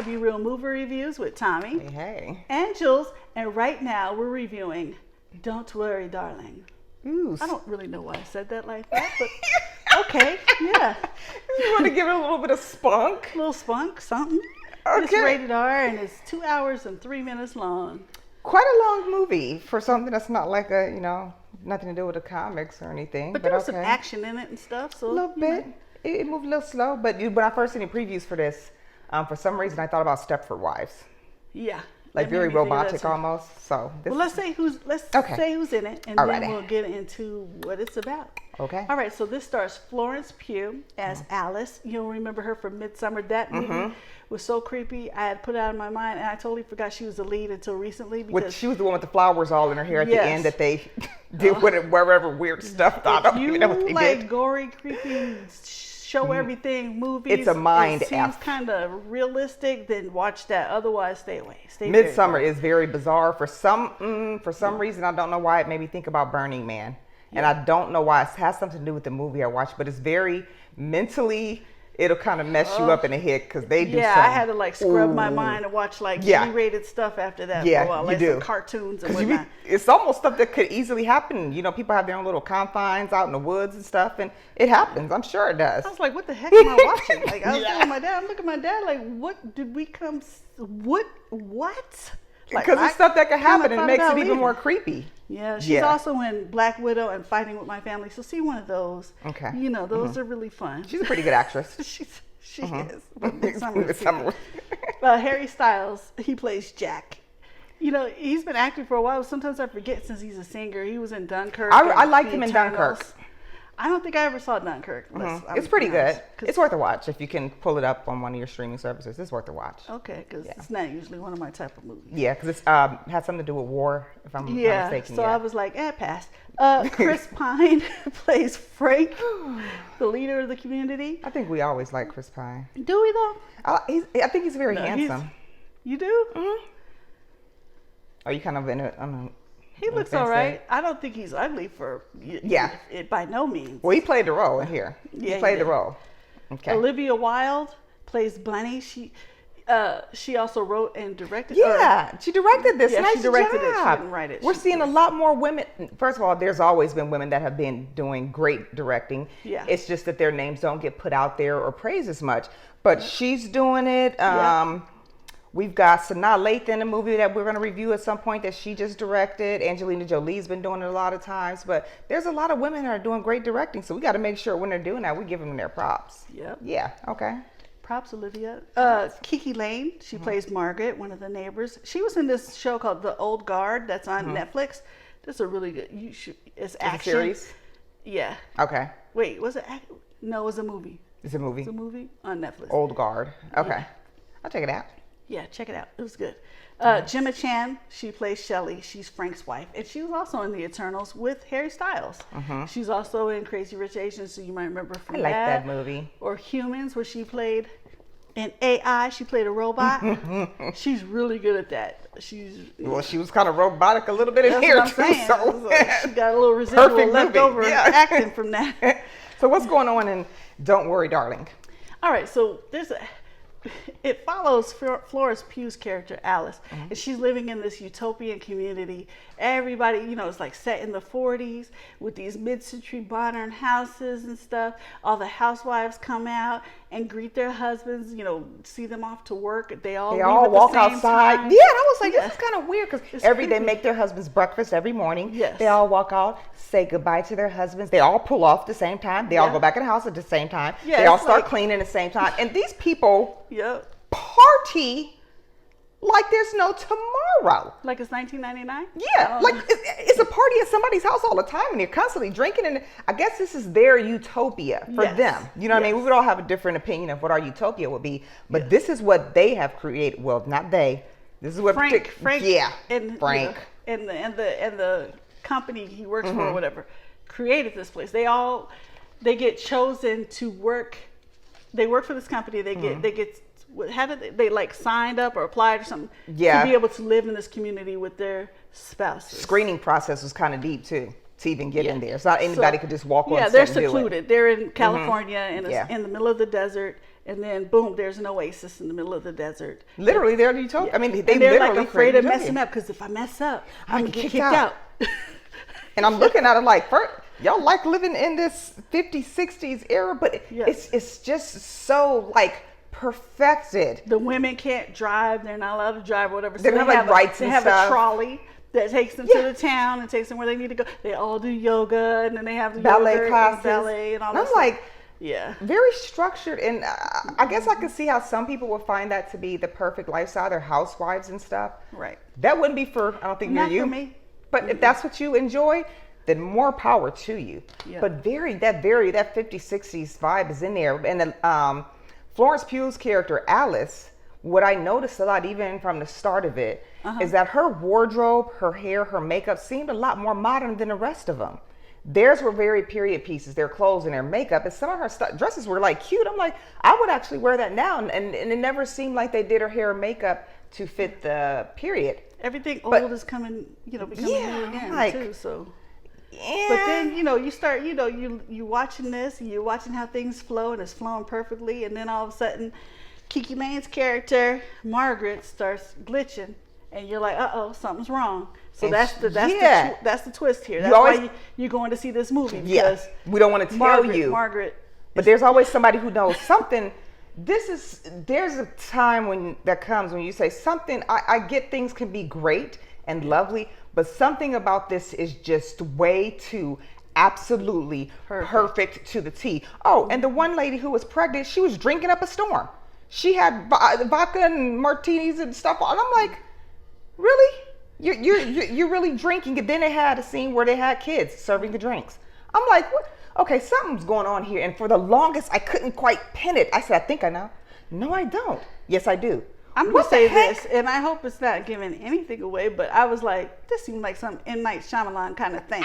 GottaBeReel movie reviews with Thommi Hey. and Jules, and right now we're reviewing Don't Worry, Darling. Ooh. I don't really know why I said that like that, but okay, yeah. You want to give it a little bit of spunk? A little spunk, something. Okay. It's rated R and it's 2 hours and 3 minutes long. Quite a long movie for something that's not like a, nothing to do with the comics or anything. But there was some action in it and stuff. So a little bit. It moved a little slow, but when I first seen the previews for this, for some reason I thought about Stepford Wives. Yeah. Like very robotic almost. So let's say who's in it, and then we'll get into what it's about. Okay. All right. So this stars Florence Pugh as Alice. You'll remember her from Midsummer. That movie was so creepy. I had put it out of my mind, and I totally forgot she was the lead until recently. Because she was the one with the flowers all in her hair at the end that they did wherever weird stuff. I don't even know what they did. Gory, creepy, show everything movies. It's a mind It seems kind of realistic. Then watch that. Otherwise, stay away. Midsummer is very bizarre for some reason. I don't know why it made me think about Burning Man, and I don't know why it has something to do with the movie I watched. But it's very mentally. It'll kind of mess you up in the head because they do. Yeah, I had to scrub my mind and watch G-rated stuff after that for a while, like some cartoons and whatnot. It's almost stuff that could easily happen. People have their own little confines out in the woods and stuff, and it happens. I'm sure it does. I was like, what the heck am I watching? I was telling my dad, I'm looking at my dad like, what did we come? What? Because it's stuff that could happen and it makes it even more creepy. Yeah, she's also in Black Widow and Fighting with My Family. So see one of those. Okay. Those are really fun. She's a pretty good actress. she is. But Harry Styles, he plays Jack. He's been acting for a while. Sometimes I forget since he's a singer. He was in Dunkirk. I liked him in Dunkirk. I don't think I ever saw Dunkirk. It's pretty good. It's worth a watch if you can pull it up on one of your streaming services. It's worth a watch. Okay, because it's not usually one of my type of movies. Yeah, because it has something to do with war, if I'm not mistaken. So I was like, pass. Chris Pine plays Frank, the leader of the community. I think we always like Chris Pine. Do we though? I think he's very handsome. You do? Mm-hmm. Are you kind of in it? He looks all right. I don't think he's ugly it by no means. Well, he played the role in here. He played the role. Okay. Olivia Wilde plays Bunny. She also wrote and directed. She directed this. Nice she directed job. it. She didn't write it. We're seeing a lot more women. First of all, there's always been women that have been doing great directing. Yeah. It's just that their names don't get put out there or praised as much. But she's doing it. We've got Sanaa Lathan, a movie that we're going to review at some point that she just directed. Angelina Jolie's been doing it a lot of times. But there's a lot of women that are doing great directing. So we got to make sure when they're doing that, we give them their props. Yep. Yeah. Okay. Props, Olivia. Kiki Lane, she plays Margaret, one of the neighbors. She was in this show called The Old Guard that's on Netflix. This is a really good. It's action. Series? Yeah. Okay. Wait, was it? No, it was a movie. It's a movie. It's a movie on Netflix. Old Guard. Okay. Yeah. I'll check it out. Yeah, check it out. It was good. Gemma Chan, she plays Shelley. She's Frank's wife. And she was also in The Eternals with Harry Styles. She's also in Crazy Rich Asians, so you might remember from that. I like that movie. Or Humans, where she played an AI. She played a robot. She's really good at that. She was kind of robotic a little bit in here, too. So she got a little residual left over acting from that. So what's going on in Don't Worry, Darling? All right, so it follows Florence Pugh's character, Alice, and she's living in this utopian community. Everybody, it's like set in the 40s with these mid-century modern houses and stuff. All the housewives come out and greet their husbands, see them off to work. They all walk outside. Time. Yeah, I was like, this is kind of weird because they make their husbands breakfast every morning. Yes. They all walk out, say goodbye to their husbands. They all pull off at the same time. They all go back in the house at the same time. Yeah, they all start cleaning at the same time. And these people party like there's no tomorrow. Like it's 1999? Yeah, it's a party at somebody's house all the time and they're constantly drinking, and I guess this is their utopia for them. You know what I mean? We would all have a different opinion of what our utopia would be, but this is what they have created. Well, not they. This is what Frank. And Frank. And the company he works for or whatever created this place. They get chosen to work. They work for this company. They get how did they signed up or applied or something to be able to live in this community with their spouses. Screening process was kind of deep too to even get in there. It's not anybody could just walk on. Yeah, they're secluded. They're in California in the middle of the desert, and then boom, there's an oasis in the middle of the desert. Literally, they're utopia. I mean, And they're they're literally like afraid of utopia. messing up because if I mess up, I'm gonna get get kicked kicked out. And I'm looking at it like, y'all like living in this 50s, 60s era, but Yes. it's just so like perfected. The women can't drive; they're not allowed to drive, or whatever. So They don't have, like, rights They and have stuff. a trolley that takes them to the town and takes them where they need to go. They all do yoga, and then they have the Ballet yoga classes. and ballet and all And that I'm stuff. like, yeah. very structured, and I guess I could see how some people would find that to be the perfect lifestyle. They're housewives and stuff. Right. That wouldn't be for, I don't think, Not near you. for me. But if that's what you enjoy, then more power to you. Yeah. But that 50s, 60s vibe is in there. And then Florence Pugh's character, Alice, what I noticed a lot, even from the start of it, is that her wardrobe, her hair, her makeup seemed a lot more modern than the rest of them. Theirs were very period pieces, their clothes and their makeup, and some of her dresses were like cute. I'm like, I would actually wear that now, and it never seemed like they did her hair and makeup to fit the period. Everything But- old is becoming new again like, too. So, Yeah. but then you start, you watching this, and you're watching how things flow, and it's flowing perfectly, and then all of a sudden, Kiki Lane's character Margaret starts glitching, and you're like, something's wrong. So And that's the twist here. That's always- why you're going to see this movie, Yeah, because we don't want to tell you. Margaret. But there's always somebody who knows something. There's a time that comes when you say something. I get things can be great and lovely, but something about this is just way too absolutely perfect to the T. Oh, and the one lady who was pregnant, she was drinking up a storm. She had vodka and martinis and stuff, and I'm like, really? You're really drinking? And then they had a scene where they had kids serving the drinks. I'm like, what? Okay, something's going on here. And for the longest, I couldn't quite pin it. I said, I think I know. No, I don't. Yes, I do. I'm going to say this, and I hope it's not giving anything away, but I was like, this seemed like some M. Night Shyamalan kind of thing.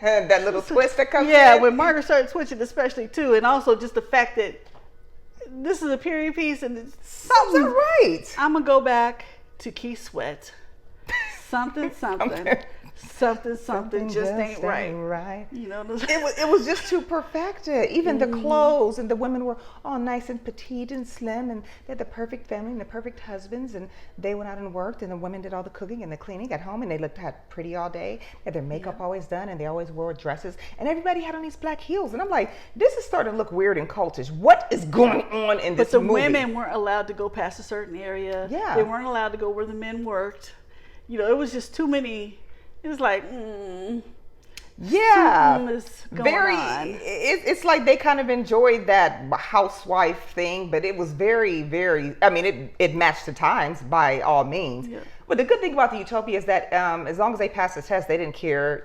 That little twist that comes in. Yeah, when Margaret started twitching especially too, and also just the fact that this is a period piece and it's Something's not right. I'm going to go back to Keith Sweat. Something just ain't right. You know, It was just too perfected. Even the clothes, and the women were all nice and petite and slim, and they had the perfect family and the perfect husbands, and they went out and worked, and the women did all the cooking and the cleaning at home, and they looked pretty all day. They had their makeup always done, and they always wore dresses, and everybody had on these black heels, and I'm like, this is starting to look weird and cultish. What is going on in this movie? But the women weren't allowed to go past a certain area. Yeah. They weren't allowed to go where the men worked. You know, it was just too many. It was like, yeah, something is going on. It's like they kind of enjoyed that housewife thing, but it was very, very. I mean, it matched the times by all means. Yeah. But the good thing about the Utopia is that as long as they passed the test, they didn't care,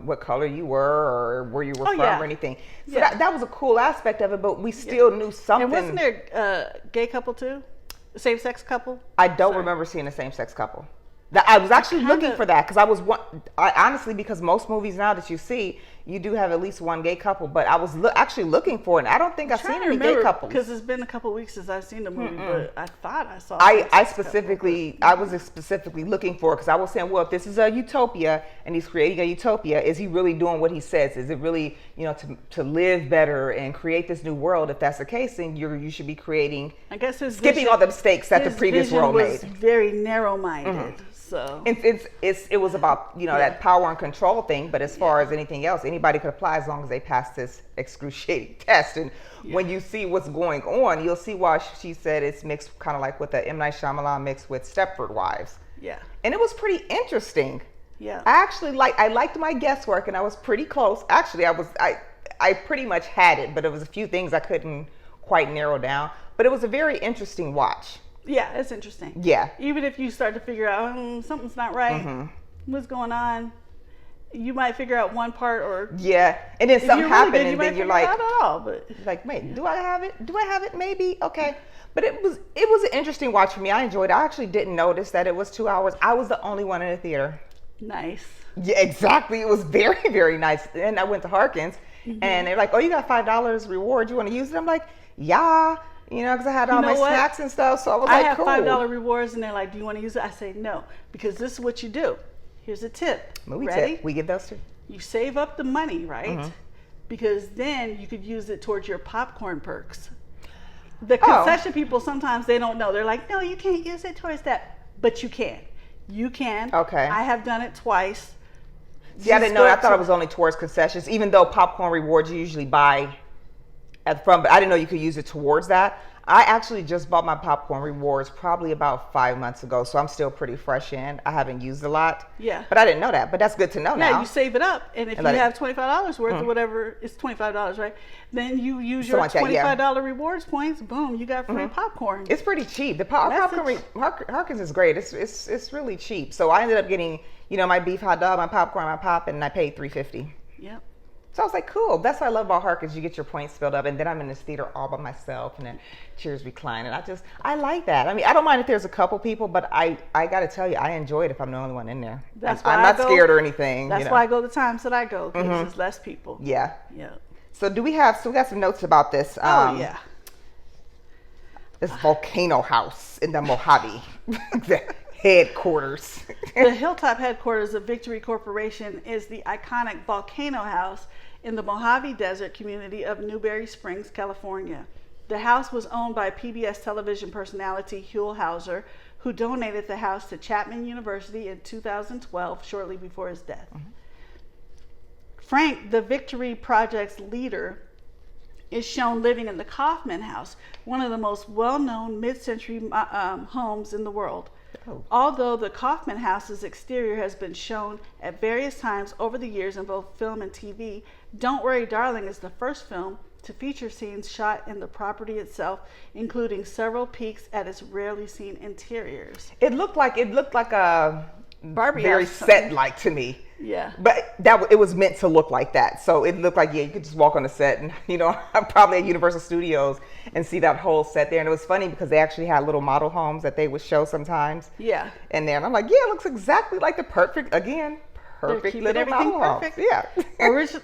what color you were or where you were from or anything. So that was a cool aspect of it. But we still knew something. And wasn't there a gay couple too? Same-sex couple? I don't remember seeing a same-sex couple. I was actually looking for that because I honestly, because most movies now that you see, you do have at least one gay couple, but I was actually looking for it, and I don't think I've seen any gay couples. Because it's been a couple weeks since I've seen the movie, but I thought I saw. I was specifically looking for it because I was saying, well, if this is a utopia and he's creating a utopia, is he really doing what he says? Is it really, to live better and create this new world? If that's the case, then you should be creating. I guess skipping all the mistakes that the previous world made. Very narrow-minded. So it was about that power and control thing, but as far as anything else, anybody could apply as long as they pass this excruciating test. And when you see what's going on, you'll see why she said it's mixed, kind of like with the M. Night Shyamalan mixed with Stepford Wives. Yeah, and it was pretty interesting. Yeah, I liked my guesswork, and I was pretty close. Actually, I pretty much had it, but it was a few things I couldn't quite narrow down. But it was a very interesting watch. Yeah, it's interesting. Yeah. Even if you start to figure out something's not right, what's going on, you might figure out one part or and then something happened, and then you're like, not at all, but like, wait, do I have it? Do I have it? Maybe. Okay. But it was an interesting watch for me. I enjoyed it. I actually didn't notice that it was 2 hours. I was the only one in the theater. Nice. Yeah, exactly. It was very, very nice. And I went to Harkins, and they're like, oh, you got $5 reward. You want to use it? I'm like, yeah. Because I had all my snacks and stuff, so I was like, cool. I have $5 rewards, and they're like, do you want to use it? I say, no, because this is what you do. Here's a tip. Movie Ready? tip. We give those too. You save up the money, right? Because then you could use it towards your popcorn perks. The concession people, sometimes they don't know. They're like, no, you can't use it towards that. But you can. You can. Okay. I have done it twice. See, I didn't know. I thought it was only towards concessions, even though popcorn rewards you usually buy but I didn't know you could use it towards that. I actually just bought my popcorn rewards probably about 5 months ago, so I'm still pretty fresh in. I haven't used a lot. Yeah. But I didn't know that. But that's good to know now. Yeah, you save it up, and if you have $25 worth or whatever, it's $25, right? Then you use your $25 rewards points. Boom, you got free popcorn. It's pretty cheap. The popcorn Harkins is great. It's really cheap. So I ended up getting, my beef hot dog, my popcorn, my pop, and I paid $3.50. Yep. So I was like, cool. That's what I love about Harkins. You get your points filled up, and then I'm in this theater all by myself, and then chairs recline, and I like that. I mean, I don't mind if there's a couple people, but I got to tell you, I enjoy it if I'm the only one in there. I'm not scared or anything. That's why I go the times that I go, because there's less people. Yeah. Yeah. So we got some notes about this. This volcano house in the Mojave. The headquarters. The Hilltop headquarters of Victory Corporation is the iconic volcano house in the Mojave Desert community of Newberry Springs, California. The house was owned by PBS television personality Huell Hauser, who donated the house to Chapman University in 2012, shortly before his death. Frank, the Victory Project's leader, is shown living in the Kaufman House, one of the most well-known mid-century homes in the world. Although the Kaufman House's exterior has been shown at various times over the years in both film and TV, Don't Worry Darling is the first film to feature scenes shot in the property itself, including several peeks at its rarely seen interiors. It looked like a Barbie very set-like to me. Yeah. But it was meant to look like that. So it looked like, you could just walk on the set and, probably at Universal Studios and see that whole set there. And it was funny because they actually had little model homes that they would show sometimes. Yeah. And then I'm like, it looks exactly like the perfect little model homes. Yeah.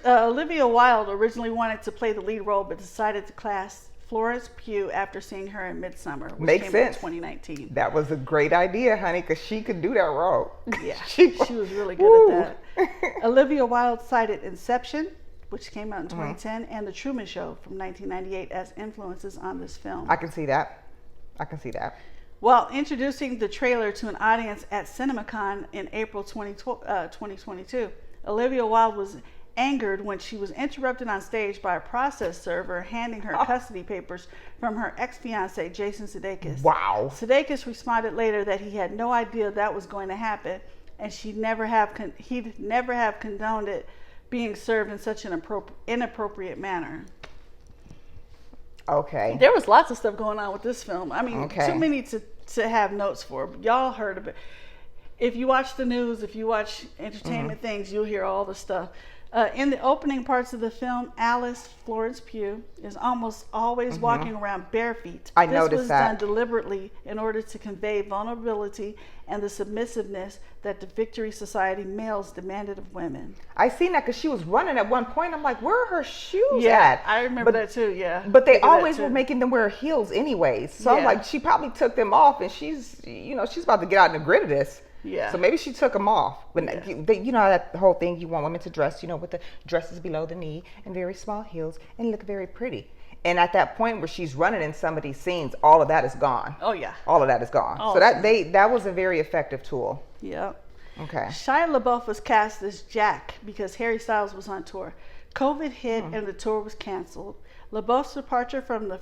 Olivia Wilde originally wanted to play the lead role, but decided to cast Florence Pugh after seeing her in Midsummer, which Makes came sense. out in 2019. That was a great idea, honey, because she could do that role. Yeah, she was really good at that. Olivia Wilde cited Inception, which came out in 2010, and The Truman Show from 1998 as influences on this film. I can see that. While introducing the trailer to an audience at CinemaCon in April 2022, Olivia Wilde was angered when she was interrupted on stage by a process server handing her custody papers from her ex-fiance, Jason Sudeikis. Wow. Sudeikis responded later that he had no idea that was going to happen, and he'd never have condoned it being served in such an inappropriate manner. Okay. There was lots of stuff going on with this film. I mean, too many to have notes for. Y'all heard of it. If you watch the news, if you watch entertainment things, you'll hear all the stuff. In the opening parts of the film, Alice, Florence Pugh, is almost always walking around bare feet. I noticed that. This was done deliberately in order to convey vulnerability and the submissiveness that the Victory Society males demanded of women. I seen that because she was running at one point. I'm like, where are her shoes Yeah, at? I remember that too, yeah. But they always were making them wear heels anyways. So I'm Yeah. like, she probably took them off, and she's about to get out in the grid of this. Yeah. So maybe she took them off. But that whole thing, you want women to dress, with the dresses below the knee and very small heels and look very pretty. And at that point where she's running in some of these scenes, all of that is gone. Oh yeah. All of that is gone. So that was a very effective tool. Yep. Okay. Shia LaBeouf was cast as Jack because Harry Styles was on tour. COVID hit and the tour was canceled. LaBeouf's departure from the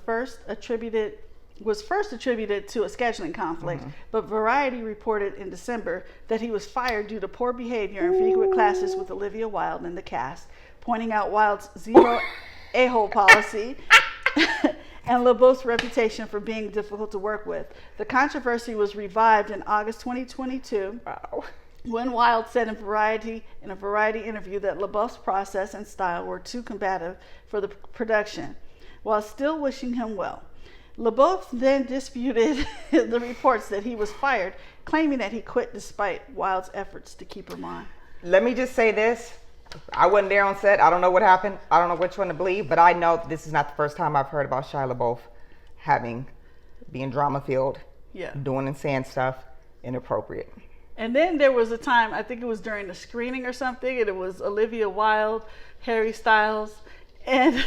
was first attributed to a scheduling conflict, but Variety reported in December that he was fired due to poor behavior and frequent clashes with Olivia Wilde and the cast, pointing out Wilde's zero a-hole policy and LaBeouf's reputation for being difficult to work with. The controversy was revived in August 2022 when Wilde said in a Variety interview that LaBeouf's process and style were too combative for the production, while still wishing him well. LaBeouf then disputed the reports that he was fired, claiming that he quit despite Wilde's efforts to keep him on. Let me just say this. I wasn't there on set. I don't know what happened. I don't know which one to believe, but I know this is not the first time I've heard about Shia LaBeouf being drama-filled, doing and saying stuff inappropriate. And then there was a time, I think it was during the screening or something, and it was Olivia Wilde, Harry Styles, and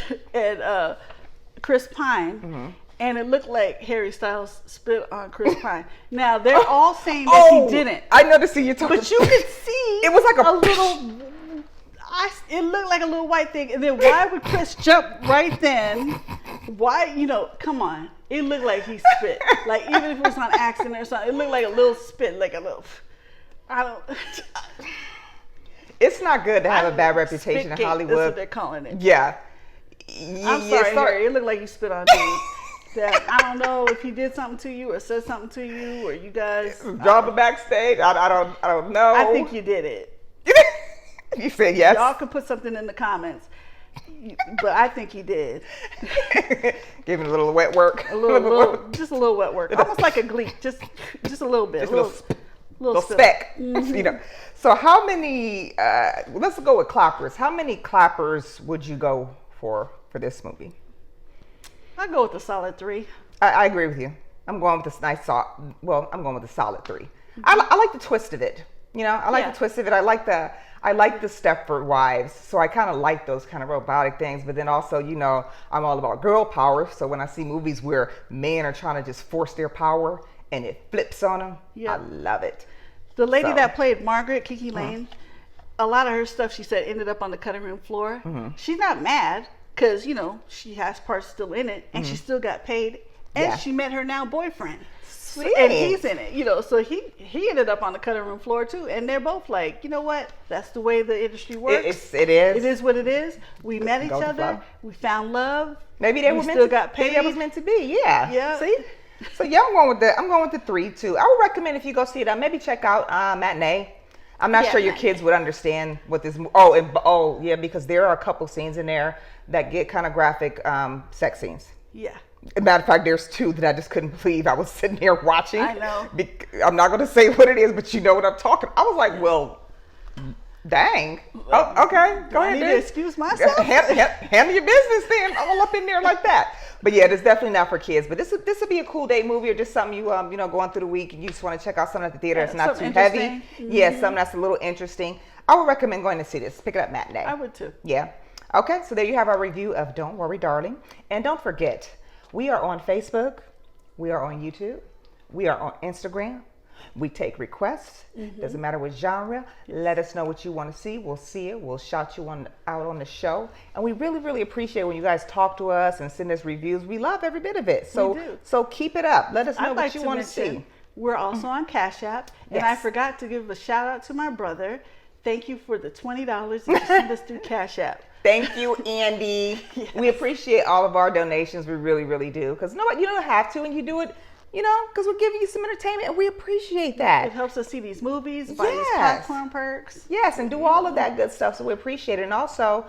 Chris Pine. and it looked like Harry Styles spit on Chris Pine. Now they're all saying that he didn't. I know to see you talking. But you could see it was like a little. It looked like a little white thing, and then why would Chris jump right then? Why, come on. It looked like he spit. Like, even if it was on accident or something, it looked like a little spit, like a little, I don't. It's not good to have a bad reputation in Hollywood. That's what they're calling it. Yeah. I'm sorry, Harry. It looked like you spit on dude. That I don't know if he did something to you or said something to you or you guys. Drama backstage. I don't know. I think you did it. You said yes. Y'all can put something in the comments, but I think he did. Giving a little wet work. Just a little wet work, almost like a gleek, just a little bit, just a little speck. Mm-hmm. So how many? Let's go with clappers. How many clappers would you go for this movie? I go with a solid 3. I agree with you. I'm going with this nice. I'm going with a solid 3. Mm-hmm. I like the twist of it. I like the twist of it. I like the Stepford Wives, so I kind of like those kind of robotic things. But then also, I'm all about girl power. So when I see movies where men are trying to just force their power and it flips on them, I love it. The lady that played Margaret, Kiki Lane, a lot of her stuff, she said, ended up on the cutting room floor. Mm-hmm. She's not mad because, she has parts still in it, and she still got paid, and she met her now boyfriend. Sweet. And he's in it, so he ended up on the cutting room floor too, and they're both like, you know what? That's the way the industry works. It is. It is what it is. We met each other. We found love. Maybe they were meant to. Got paid. Maybe that was meant to be. Yeah. Yeah. See. So I'm going with the 3 too. I would recommend if you go see it, maybe check out Matinee. I'm not sure your kids would understand what this. Because there are a couple scenes in there that get kind of graphic sex scenes. Yeah. As a matter of fact, there's 2 that I just couldn't believe. I was sitting here watching. I know. I'm not going to say what it is, but you know what I'm talking. I was like, well, dang. Oh, okay. Go ahead. I need to excuse myself. Handle your business then. All up in there like that. But yeah, it's definitely not for kids. But this would be a cool date movie or just something you going through the week and you just want to check out something at the theater. It's not too heavy. Mm-hmm. Yeah, something that's a little interesting. I would recommend going to see this. Pick it up Matinee. I would too. Yeah. Okay, so there you have our review of Don't Worry, Darling. And don't forget, we are on Facebook. We are on YouTube. We are on Instagram. We take requests. Mm-hmm. Doesn't matter what genre. Let us know what you want to see. We'll see it. We'll shout you out on the show. And we really, really appreciate when you guys talk to us and send us reviews. We love every bit of it. So keep it up. Let us know what you want to see. We're also on Cash App. And I forgot to give a shout out to my brother. Thank you for the $20 that you sent us through Cash App. Thank you, Andy. Yes. We appreciate all of our donations. We really, really do. Because you don't have to, and you do it, because we're giving you some entertainment, and we appreciate that. It helps us see these movies, buy these popcorn perks. Yes, and do all of that good stuff, so we appreciate it. And also,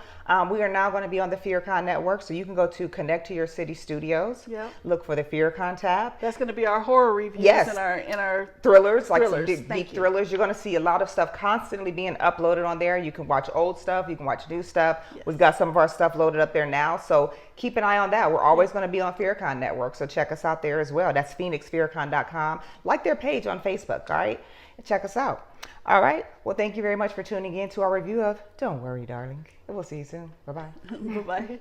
we are now going to be on the FearCon network, so you can go to Connect to Your City Studios. Yep. Look for the FearCon tab. That's going to be our horror reviews and our thrillers, like some deep thrillers. You're going to see a lot of stuff constantly being uploaded on there. You can watch old stuff, you can watch new stuff. Yes. We've got some of our stuff loaded up there now, so keep an eye on that. We're always going to be on FearCon network, so check us out there as well. That's PhoenixFearCon.com. Like their page on Facebook, all right? And check us out. All right. Well, thank you very much for tuning in to our review of Don't Worry, Darling. And we'll see you soon. Bye-bye. Bye-bye.